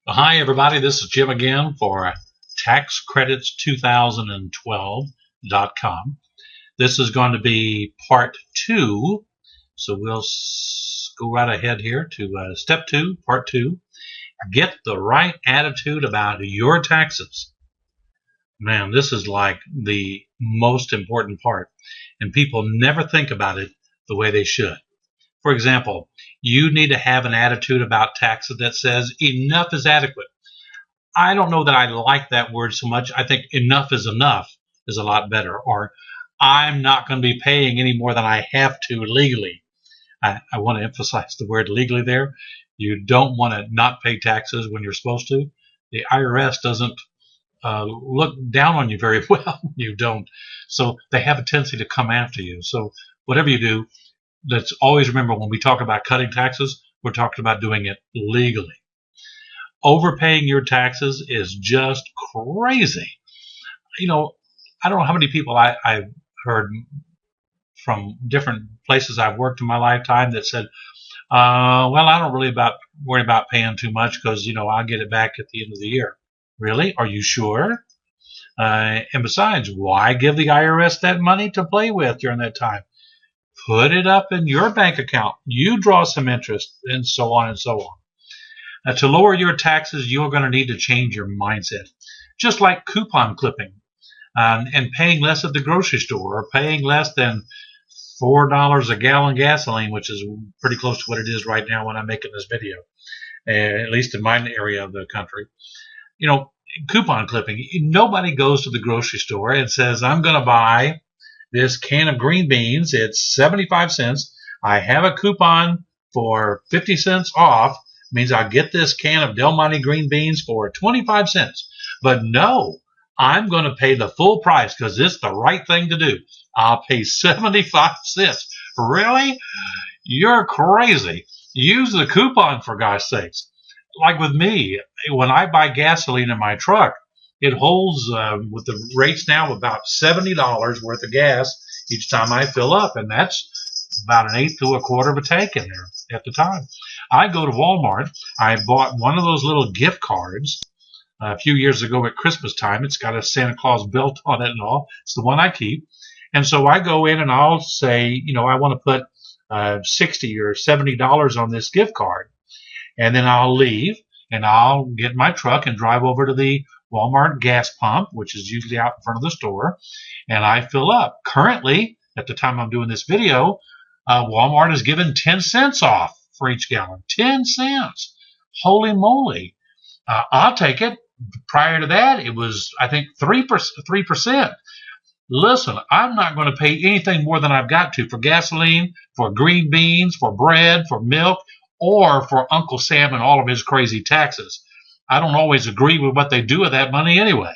Hi, everybody. This is Jim again for TaxCredits2012.com. This is going to be part two. So we'll go right ahead here to step two, part two. Get the right attitude about your taxes. Man, this is like the most important part, and people never think about it the way they should. For example, you need to have an attitude about taxes that says enough is adequate. I don't know that I like that word so much. I think enough is a lot better. Or I'm not going to be paying any more than I have to legally. I want to emphasize the word legally there. You don't want to not pay taxes when you're supposed to. The IRS doesn't look down on you very well when you don't. So they have a tendency to come after you. So whatever you do, let's always remember when we talk about cutting taxes, we're talking about doing it legally. Overpaying your taxes is just crazy. You know, I don't know how many people I've heard from different places I've worked in my lifetime that said, well, I don't really worry about paying too much because, I'll get it back at the end of the year. Really? Are you sure? And besides, why give the IRS that money to play with during that time? Put it up in your bank account. You draw some interest, and so on and so on. To lower your taxes, you're going to need to change your mindset. Just like coupon clipping and paying less at the grocery store, or paying less than $4 a gallon gasoline, which is pretty close to what it is right now when I'm making this video, at least in my area of the country. Coupon clipping. Nobody goes to the grocery store and says, I'm going to buy this can of green beans. It's 75 cents. I have a coupon for 50 cents off. Means I'll get this can of Del Monte green beans for 25 cents. But no, I'm going to pay the full price because it's the right thing to do. I'll pay 75 cents. Really? You're crazy. Use the coupon, for God's sakes. Like with me, when I buy gasoline in my truck, it holds, with the rates now, about $70 worth of gas each time I fill up. And that's about an eighth to a quarter of a tank in there at the time. I go to Walmart. I bought one of those little gift cards a few years ago at Christmas time. It's got a Santa Claus belt on it and all. It's the one I keep. And so I go in and I'll say, I want to put $60 or $70 on this gift card. And then I'll leave and I'll get my truck and drive over to the Walmart gas pump, which is usually out in front of the store, and I fill up. Currently, at the time I'm doing this video, Walmart is giving 10 cents off for each gallon. 10 cents. Holy moly. I'll take it. Prior to that, it was, I think, 3%. Listen, I'm not going to pay anything more than I've got to for gasoline, for green beans, for bread, for milk, or for Uncle Sam and all of his crazy taxes. I don't always agree with what they do with that money anyway,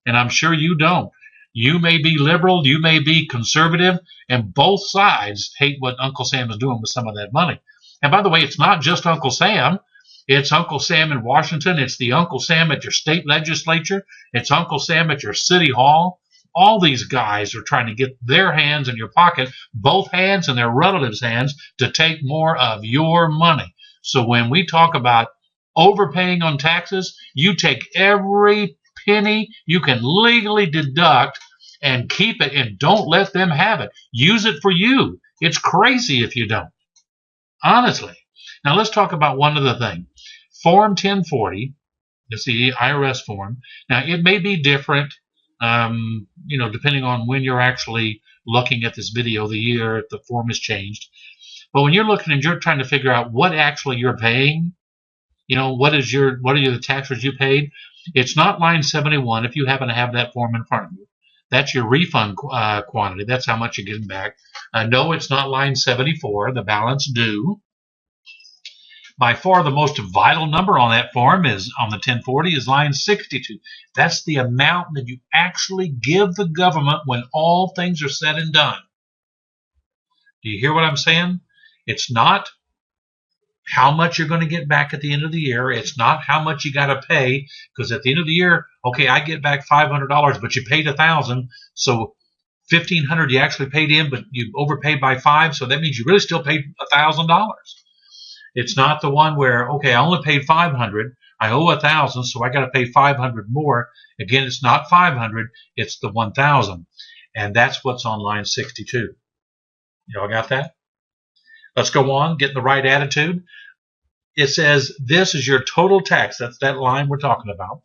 and I'm sure you don't. You may be liberal, you may be conservative, and both sides hate what Uncle Sam is doing with some of that money. And by the way, it's not just Uncle Sam. It's Uncle Sam in Washington. It's the Uncle Sam at your state legislature. It's Uncle Sam at your city hall. All these guys are trying to get their hands in your pocket, both hands and their relatives' hands, to take more of your money. So when we talk about overpaying on taxes, you take every penny you can legally deduct and keep it, and don't let them have it. Use it for you. It's crazy if you don't. Honestly. Now let's talk about one other thing. Form 1040, it's the IRS form. Now it may be different, depending on when you're actually looking at this video, the year the form has changed. But when you're looking and you're trying to figure out what actually you're paying, what are the taxes you paid? It's not line 71 if you happen to have that form in front of you. That's your refund quantity. That's how much you're getting back. No, it's not line 74, the balance due. By far the most vital number on that form is on the 1040 is line 62. That's the amount that you actually give the government when all things are said and done. Do you hear what I'm saying? It's not how much you're going to get back at the end of the year. It's not how much you got to pay, because at the end of the year, okay, I get back $500, but you paid $1,000, so $1,500 you actually paid in, but you overpaid by $5, so that means you really still paid $1,000. It's not the one where, okay, I only paid 500, I owe 1,000, so I got to pay 500 more. Again, it's not 500, it's the 1,000. And that's what's on line 62. Y'all got that? Let's go on, get the right attitude. It says this is your total tax. That's that line we're talking about.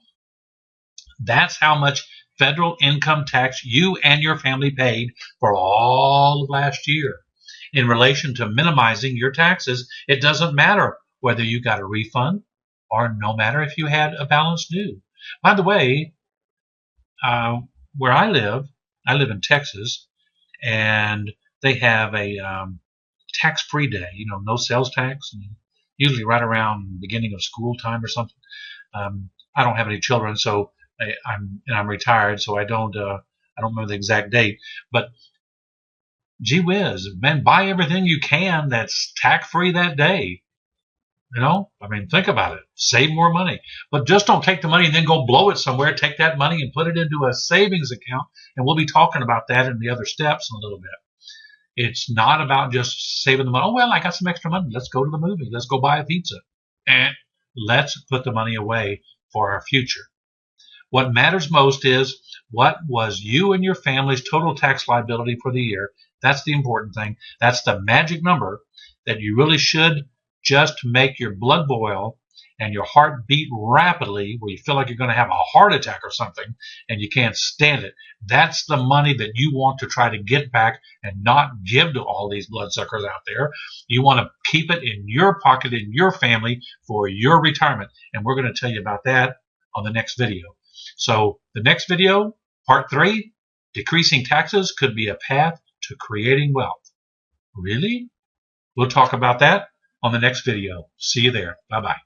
That's how much federal income tax you and your family paid for all of last year. In relation to minimizing your taxes, it doesn't matter whether you got a refund or no matter if you had a balance due. By the way, where I live in Texas, and they have a tax-free day, no sales tax, usually right around the beginning of school time or something. I don't have any children, so I'm retired, so I don't remember the exact date, but gee whiz, man, buy everything you can that's tax-free that day. Think about it. Save more money. But just don't take the money and then go blow it somewhere. Take that money and put it into a savings account, and we'll be talking about that in the other steps in a little bit. It's not about just saving the money. Oh, well, I got some extra money. Let's go to the movie. Let's go buy a pizza. And let's put the money away for our future. What matters most is what was you and your family's total tax liability for the year. That's the important thing. That's the magic number that you really should just make your blood boil and your heart beat rapidly, where you feel like you're going to have a heart attack or something and you can't stand it. That's the money that you want to try to get back and not give to all these bloodsuckers out there. You want to keep it in your pocket, in your family, for your retirement. And we're going to tell you about that on the next video. So the next video, part 3, decreasing taxes could be a path to creating wealth. Really? We'll talk about that on the next video. See you there. Bye-bye.